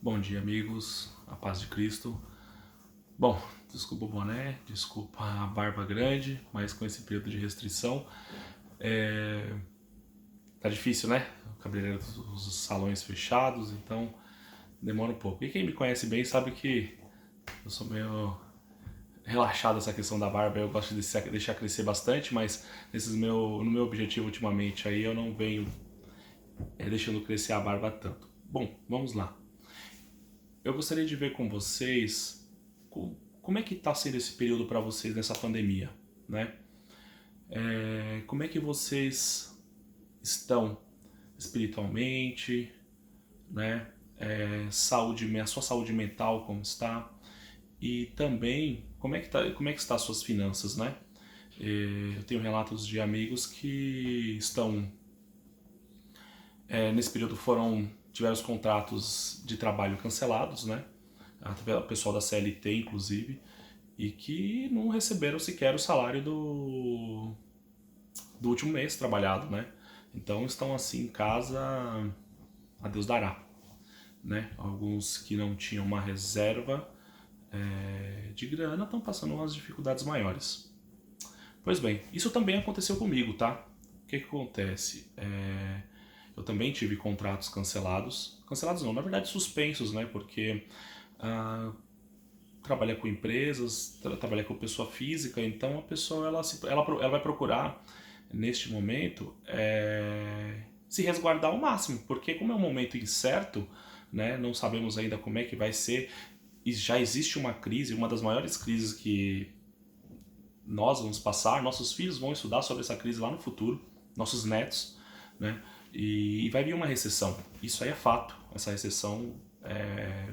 Bom dia, amigos, a paz de Cristo. Bom, desculpa o boné, desculpa a barba grande, mas com esse período de restrição, tá difícil, né? O cabeleireiro, os salões fechados, então demora um pouco. E quem me conhece bem sabe que eu sou meio relaxado essa questão da barba, eu gosto de deixar crescer bastante, mas no meu objetivo ultimamente aí eu não venho deixando crescer a barba tanto. Bom, vamos lá. Eu gostaria de ver com vocês como é que está sendo esse período para vocês nessa pandemia, né? Como é que vocês estão espiritualmente, né? A sua saúde mental como está e também como é que está as suas finanças, né? Eu tenho relatos de amigos que estão nesse período tiveram os contratos de trabalho cancelados, né? O pessoal da CLT, inclusive, e que não receberam sequer o salário do último mês trabalhado, né? Então estão assim em casa, a Deus dará, né? Alguns que não tinham uma reserva de grana estão passando umas dificuldades maiores. Pois bem, isso também aconteceu comigo, tá? O que acontece? Eu também tive contratos cancelados. Cancelados não, na verdade suspensos, né? Porque trabalha com empresas, trabalha com pessoa física, então a pessoa ela vai procurar, neste momento, se resguardar ao máximo, porque como é um momento incerto, né? Não sabemos ainda como é que vai ser, e já existe uma crise, uma das maiores crises que nós vamos passar, nossos filhos vão estudar sobre essa crise lá no futuro, nossos netos, né? E vai vir uma recessão. Isso aí é fato. Essa recessão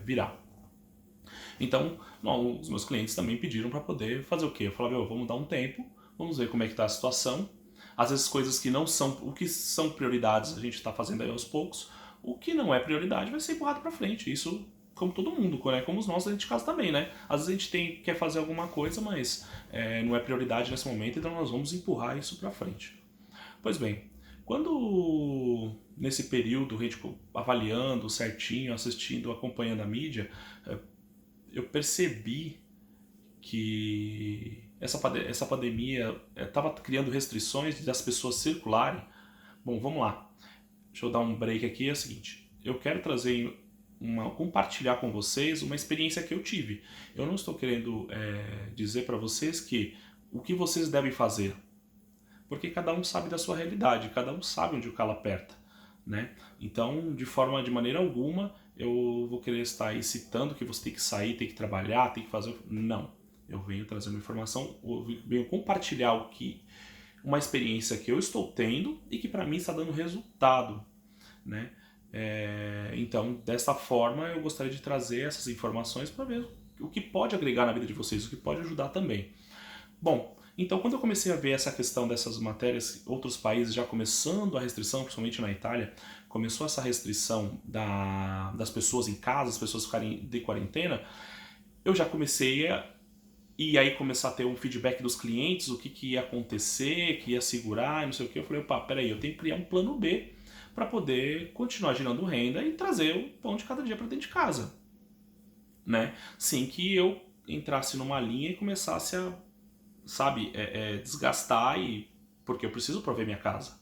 virá. Então, não, os meus clientes também pediram para poder fazer o quê? Eu falava, vamos dar um tempo, vamos ver como é que está a situação. Às vezes coisas que não são, o que são prioridades a gente está fazendo aí aos poucos, o que não é prioridade vai ser empurrado para frente. Isso como todo mundo, né? Como os nossos dentro de casa também, né? Às vezes a gente quer fazer alguma coisa, mas não é prioridade nesse momento, então nós vamos empurrar isso para frente. Pois bem, quando nesse período a gente avaliando certinho, assistindo, acompanhando a mídia, eu percebi que essa pandemia estava criando restrições das pessoas circularem. Bom, vamos lá. Deixa eu dar um break aqui. É o seguinte: eu quero compartilhar com vocês uma experiência que eu tive. Eu não estou querendo dizer para vocês o que vocês devem fazer, porque cada um sabe da sua realidade, cada um sabe onde o calo aperta, né? Então, de maneira alguma, eu vou querer estar aí citando que você tem que sair, tem que trabalhar, tem que fazer. Não. Eu venho trazer uma informação, eu venho compartilhar uma experiência que eu estou tendo e que para mim está dando resultado, né? Então, dessa forma, eu gostaria de trazer essas informações para ver o que pode agregar na vida de vocês, o que pode ajudar também. Bom, então quando eu comecei a ver essa questão dessas matérias, outros países já começando a restrição, principalmente na Itália, começou essa restrição das pessoas em casa, as pessoas ficarem de quarentena, eu já comecei e aí começar a ter um feedback dos clientes, o que ia acontecer, que ia segurar, não sei o que. Eu falei, opa, peraí, eu tenho que criar um plano B para poder continuar gerando renda e trazer o pão de cada dia para dentro de casa, né? Sem que eu entrasse numa linha e começasse a, sabe, desgastar, porque eu preciso prover minha casa,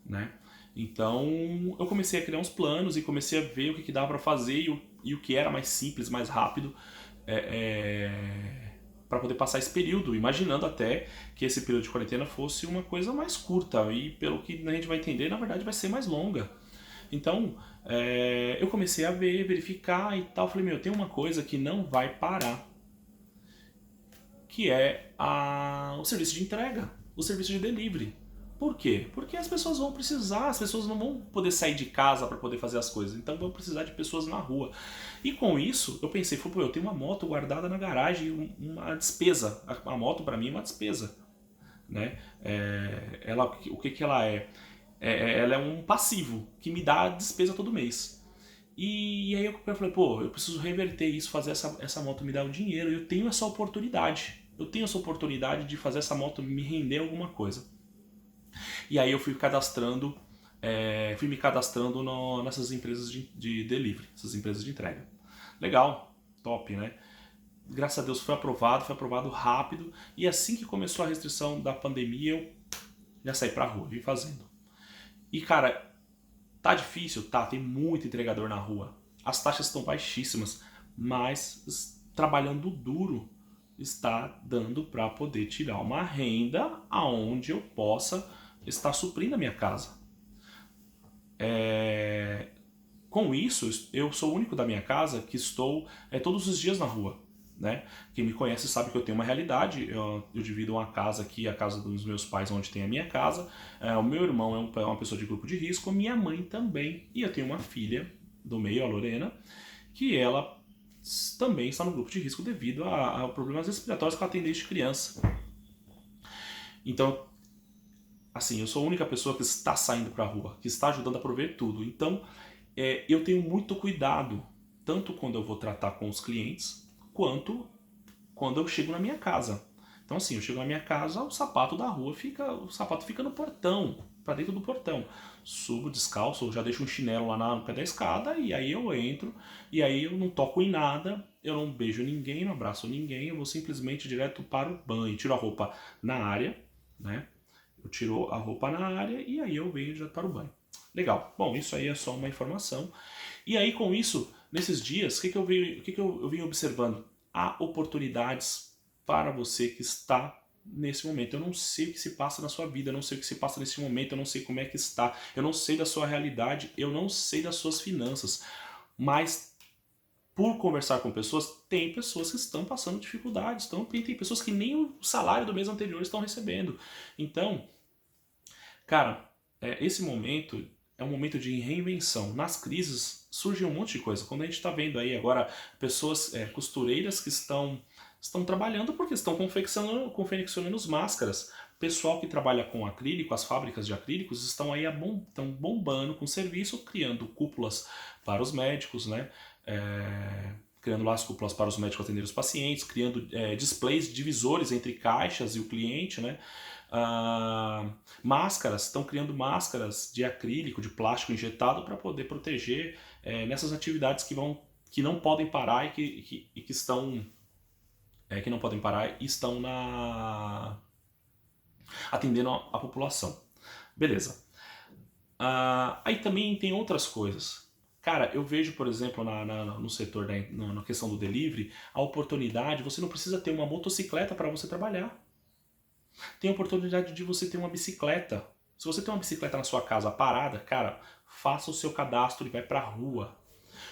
né? Então eu comecei a criar uns planos e comecei a ver o que dava para fazer e o que era mais simples, mais rápido, para poder passar esse período, imaginando até que esse período de quarentena fosse uma coisa mais curta e pelo que a gente vai entender, na verdade vai ser mais longa. Então eu comecei a verificar e tal, falei, tem uma coisa que não vai parar, que é o serviço de entrega, o serviço de delivery. Por quê? Porque as pessoas vão precisar, as pessoas não vão poder sair de casa para poder fazer as coisas, então vão precisar de pessoas na rua. E com isso, eu pensei, eu tenho uma moto guardada na garagem, uma despesa. A moto para mim é uma despesa, né? O que ela é? Ela é um passivo que me dá despesa todo mês. E aí eu falei, eu preciso reverter isso, fazer essa moto me dar o dinheiro. Eu tenho essa oportunidade. Eu tenho essa oportunidade de fazer essa moto me render alguma coisa. E aí eu fui cadastrando fui me cadastrando nessas empresas de delivery, essas empresas de entrega. Legal, top, né? Graças a Deus foi aprovado rápido, e assim que começou a restrição da pandemia, eu já saí pra rua, vim fazendo. E cara, tá difícil? Tá, tem muito entregador na rua. As taxas estão baixíssimas, mas trabalhando duro está dando para poder tirar uma renda aonde eu possa estar suprindo a minha casa. Com isso, eu sou o único da minha casa que estou todos os dias na rua. Né? Quem me conhece sabe que eu tenho uma realidade. Eu divido uma casa aqui, a casa dos meus pais, onde tem a minha casa. O meu irmão é uma pessoa de grupo de risco, minha mãe também. E eu tenho uma filha do meio, a Lorena, que ela também está no grupo de risco devido a problemas respiratórios que ela tem desde criança. Então, assim, eu sou a única pessoa que está saindo para a rua, que está ajudando a prover tudo. Então, eu tenho muito cuidado, tanto quando eu vou tratar com os clientes, quanto quando eu chego na minha casa. Então assim, eu chego na minha casa, o sapato fica no portão, para dentro do portão. Subo descalço, já deixo um chinelo lá no pé da escada, e aí eu entro, e aí eu não toco em nada, eu não beijo ninguém, não abraço ninguém, eu vou simplesmente direto para o banho, tiro a roupa na área, né? Eu tiro a roupa na área e aí eu venho já para o banho. Legal. Bom, isso aí é só uma informação. E aí com isso, nesses dias, o que eu vim observando? Há oportunidades para você que está nesse momento. Eu não sei o que se passa na sua vida, eu não sei o que se passa nesse momento, eu não sei como é que está, eu não sei da sua realidade, eu não sei das suas finanças, mas por conversar com pessoas, tem pessoas que estão passando dificuldades, tem pessoas que nem o salário do mês anterior estão recebendo. Então, cara, esse momento é um momento de reinvenção. Nas crises surge um monte de coisa. Quando a gente está vendo aí agora pessoas, costureiras que estão trabalhando porque estão confeccionando máscaras. Pessoal que trabalha com acrílico, as fábricas de acrílicos estão aí estão bombando com serviço, criando cúpulas para os médicos, né? Criando lá as cúpulas para os médicos atender os pacientes, criando displays divisores entre caixas e o cliente, né? Máscaras, estão criando máscaras de acrílico, de plástico injetado para poder proteger nessas atividades que não podem parar e que estão que não podem parar e estão atendendo a população. Beleza. Aí também tem outras coisas. Cara, eu vejo, por exemplo, no setor na questão do delivery, a oportunidade, você não precisa ter uma motocicleta para você trabalhar. Tem a oportunidade de você ter uma bicicleta. Se você tem uma bicicleta na sua casa parada, cara, faça o seu cadastro e vai pra rua.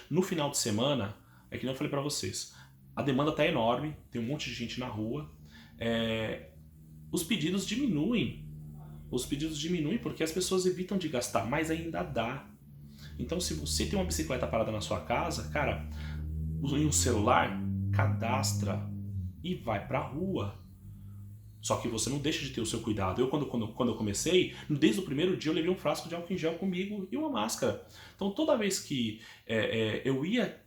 No final de semana, é que nem eu falei pra vocês, a demanda tá enorme, tem um monte de gente na rua, os pedidos diminuem. Os pedidos diminuem porque as pessoas evitam de gastar, mas ainda dá. Então se você tem uma bicicleta parada na sua casa, cara, em um celular, cadastra e vai pra rua. Só que você não deixa de ter o seu cuidado. Eu, quando eu comecei, desde o primeiro dia eu levei um frasco de álcool em gel comigo e uma máscara. Então toda vez que eu ia,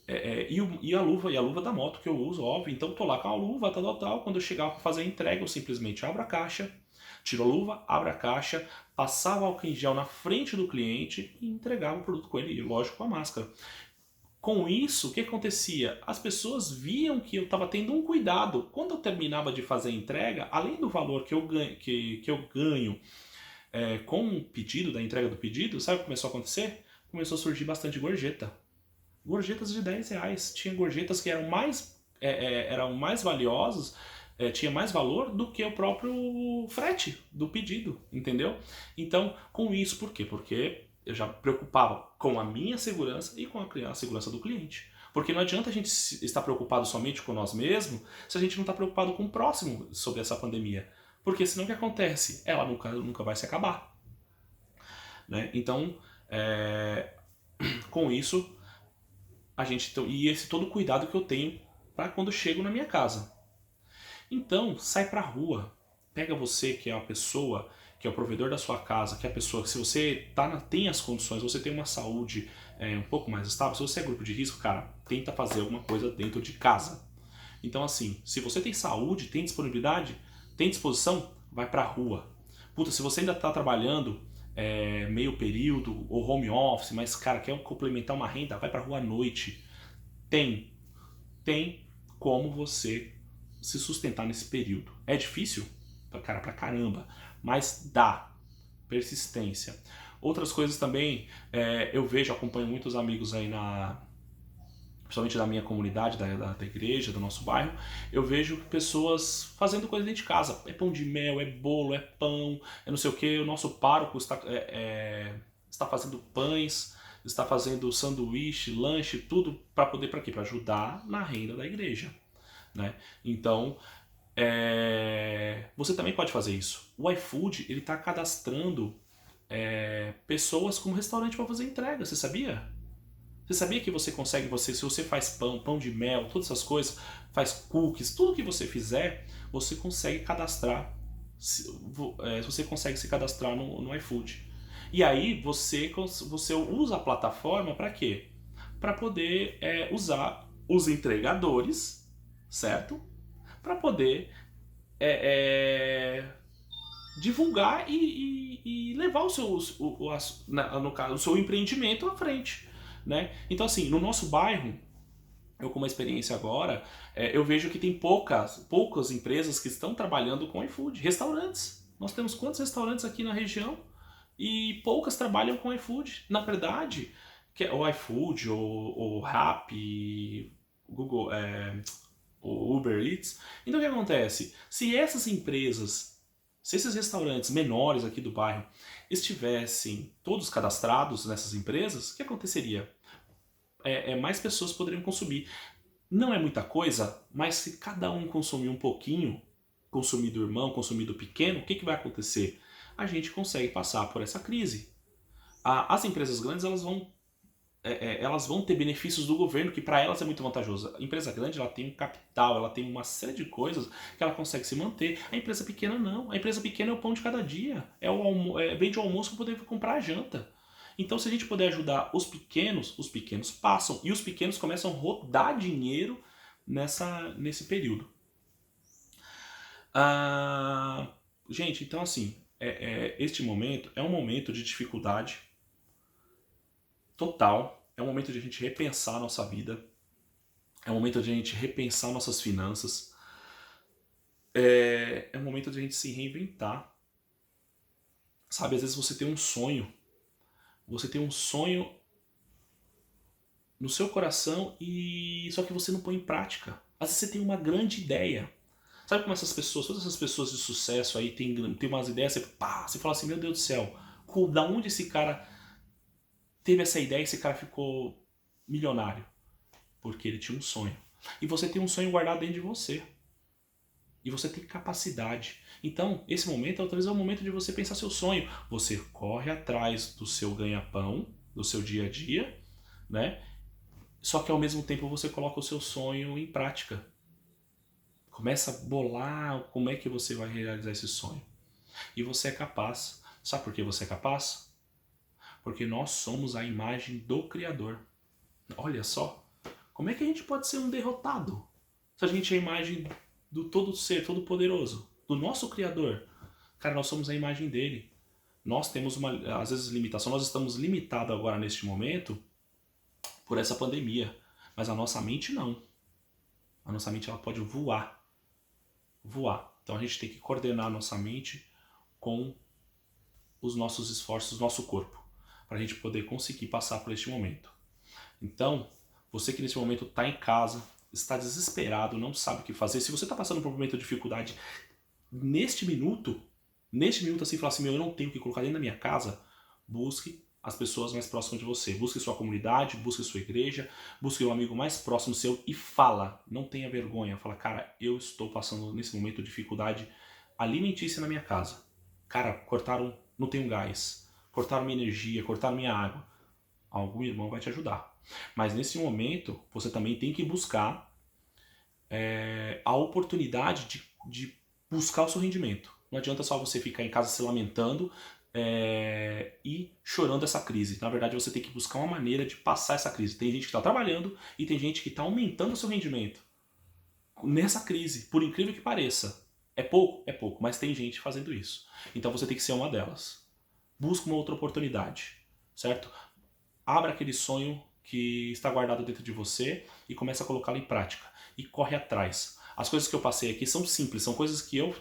e a luva da moto que eu uso, óbvio, então tô lá com a luva, tal. Quando eu chegava para fazer a entrega, eu simplesmente abro a caixa, tiro a luva, abro a caixa, passava o álcool em gel na frente do cliente e entregava o produto com ele, e lógico, com a máscara. Com isso, o que acontecia? As pessoas viam que eu estava tendo um cuidado. Quando eu terminava de fazer a entrega, além do valor que eu ganho com o pedido, da entrega do pedido, sabe o que começou a acontecer? Começou a surgir bastante gorjeta. Gorjetas de R$10. Tinha gorjetas que eram mais valiosas, tinha mais valor do que o próprio frete do pedido, entendeu? Então, com isso, por quê? Porque eu já me preocupava com a minha segurança e com a segurança do cliente. Porque não adianta a gente estar preocupado somente com nós mesmos se a gente não está preocupado com o próximo sobre essa pandemia. Porque senão o que acontece? Ela nunca vai se acabar. Né? Então, com isso, e esse todo o cuidado que eu tenho para quando eu chego na minha casa. Então, sai pra rua. Pega você, que é a pessoa, que é o provedor da sua casa, que é a pessoa que se você tem as condições, você tem uma saúde um pouco mais estável, se você é grupo de risco, cara, tenta fazer alguma coisa dentro de casa. Então assim, se você tem saúde, tem disponibilidade, tem disposição, vai pra rua. Puta, se você ainda tá trabalhando meio período ou home office, mas cara, quer complementar uma renda, vai pra rua à noite. Tem como você se sustentar nesse período. É difícil? Cara, pra caramba, mas dá. Persistência. Outras coisas também, eu vejo, acompanho muitos amigos aí principalmente da minha comunidade, da igreja, do nosso bairro, eu vejo pessoas fazendo coisa dentro de casa. É pão de mel, é bolo, é pão, é não sei o que. O nosso pároco está fazendo pães, está fazendo sanduíche, lanche, tudo para quê? Para ajudar na renda da igreja. Né? Então, você também pode fazer isso. O iFood ele está cadastrando pessoas como restaurante para fazer entrega, você sabia? Você sabia que você consegue, se você faz pão de mel, todas essas coisas, faz cookies, tudo que você fizer, você consegue cadastrar, você consegue se cadastrar no iFood. E aí você usa a plataforma para quê? Para poder usar os entregadores, certo? Para poder divulgar e levar no caso, o seu empreendimento à frente. Né? Então, assim, no nosso bairro, eu com uma experiência agora, eu vejo que tem poucas empresas que estão trabalhando com iFood. Restaurantes. Nós temos quantos restaurantes aqui na região? E poucas trabalham com iFood. Na verdade, o iFood, o Rappi, Google, o Uber Eats. Então o que acontece? Se esses restaurantes menores aqui do bairro estivessem todos cadastrados nessas empresas, o que aconteceria? Mais pessoas poderiam consumir. Não é muita coisa, mas se cada um consumir um pouquinho, consumir do irmão, consumir do pequeno, o que vai acontecer? A gente consegue passar por essa crise. As empresas grandes elas vão ter benefícios do governo que para elas é muito vantajoso. A empresa grande ela tem um capital, ela tem uma série de coisas que ela consegue se manter. A empresa pequena não. A empresa pequena é o pão de cada dia. Vende o almoço para poder comprar a janta. Então, se a gente puder ajudar os pequenos passam e os pequenos começam a rodar dinheiro nesse período. Gente, então assim, este momento é um momento de dificuldade total, é um momento de a gente repensar a nossa vida, é um momento de a gente repensar nossas finanças, é um momento de a gente se reinventar. Sabe, às vezes você tem um sonho no seu coração e só que você não põe em prática. Às vezes você tem uma grande ideia. Sabe como todas essas pessoas de sucesso aí tem umas ideias, você fala assim, meu Deus do céu, da onde esse cara teve essa ideia e esse cara ficou milionário? Porque ele tinha um sonho. E você tem um sonho guardado dentro de você. E você tem capacidade. Então, esse momento talvez é o momento de você pensar seu sonho. Você corre atrás do seu ganha-pão, do seu dia a dia, né? Só que ao mesmo tempo você coloca o seu sonho em prática. Começa a bolar como é que você vai realizar esse sonho. E você é capaz. Sabe por que você é capaz? Porque nós somos a imagem do Criador. Olha só. Como é que a gente pode ser um derrotado? Se a gente é a imagem do todo ser, todo poderoso, do nosso Criador. Cara, nós somos a imagem dele. Nós temos às vezes, limitação. Nós estamos limitados agora neste momento por essa pandemia. Mas a nossa mente não. A nossa mente ela pode voar. Então a gente tem que coordenar a nossa mente com os nossos esforços, nosso corpo, para a gente poder conseguir passar por este momento. Então, você que nesse momento está em casa, está desesperado, não sabe o que fazer, se você está passando por um momento de dificuldade, neste minuto assim, falar assim, eu não tenho o que colocar dentro da minha casa, busque as pessoas mais próximas de você. Busque sua comunidade, busque sua igreja, busque o amigo mais próximo seu e fala. Não tenha vergonha. Fala, cara, eu estou passando nesse momento de dificuldade alimentícia na minha casa. Cara, não tenho gás. Cortaram minha energia, cortaram minha água. Algum irmão vai te ajudar. Mas nesse momento, você também tem que buscar a oportunidade de buscar o seu rendimento. Não adianta só você ficar em casa se lamentando e chorando essa crise. Na verdade, você tem que buscar uma maneira de passar essa crise. Tem gente que está trabalhando e tem gente que está aumentando o seu rendimento nessa crise, por incrível que pareça. É pouco, mas tem gente fazendo isso. Então você tem que ser uma delas. busca uma outra oportunidade, certo? Abra aquele sonho que está guardado dentro de você e começa a colocá-lo em prática. E corre atrás. As coisas que eu passei aqui são simples, são coisas que eu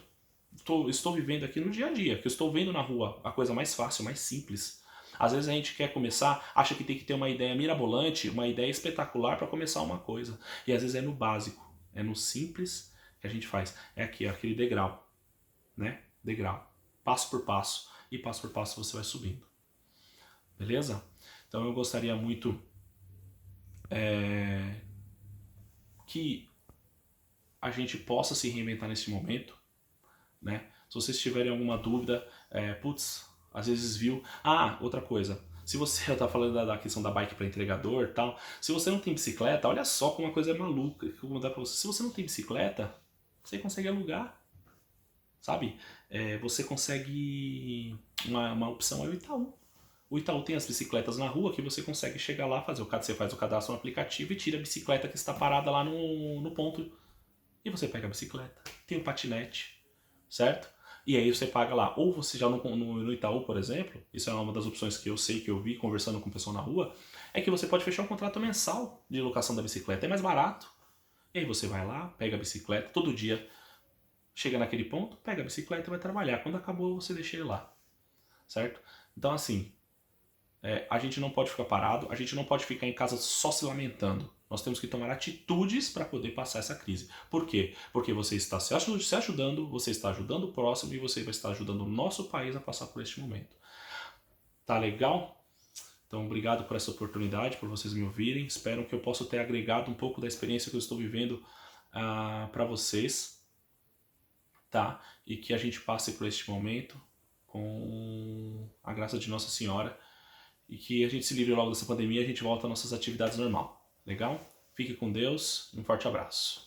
estou vivendo aqui no dia a dia, que eu estou vendo na rua, a coisa mais fácil, mais simples. Às vezes a gente quer começar, acha que tem que ter uma ideia mirabolante, uma ideia espetacular para começar uma coisa. E às vezes é no básico, é no simples que a gente faz. É aqui, é aquele degrau, né? Degrau. Passo por passo. E passo por passo você vai subindo. Beleza? Então eu gostaria muito que a gente possa se reinventar nesse momento, né? Se vocês tiverem alguma dúvida, às vezes viu... Ah, outra coisa. Se você tá falando da questão da bike para entregador e tal, se você não tem bicicleta, olha só como uma coisa é maluca que eu vou dar para você. Se você não tem bicicleta, você consegue alugar, sabe? Você consegue... Uma opção é o Itaú. O Itaú tem as bicicletas na rua que você consegue chegar lá, você faz o cadastro no aplicativo e tira a bicicleta que está parada lá no ponto. E você pega a bicicleta. Tem o patinete, certo? E aí você paga lá. Ou você já no Itaú, por exemplo, isso é uma das opções que eu sei, que eu vi conversando com o pessoal na rua, é que você pode fechar um contrato mensal de locação da bicicleta. É mais barato. E aí você vai lá, pega a bicicleta, todo dia chega naquele ponto, pega a bicicleta e vai trabalhar. Quando acabou, você deixa ele lá, certo? Então assim, a gente não pode ficar parado, a gente não pode ficar em casa só se lamentando. Nós temos que tomar atitudes para poder passar essa crise. Por quê? Porque você está se ajudando, você está ajudando o próximo e você vai estar ajudando o nosso país a passar por este momento. Tá legal? Então, obrigado por essa oportunidade, por vocês me ouvirem. Espero que eu possa ter agregado um pouco da experiência que eu estou vivendo para vocês, tá? E que a gente passe por este momento com a graça de Nossa Senhora e que a gente se livre logo dessa pandemia e a gente volta às nossas atividades normal. Legal? Fique com Deus e um forte abraço.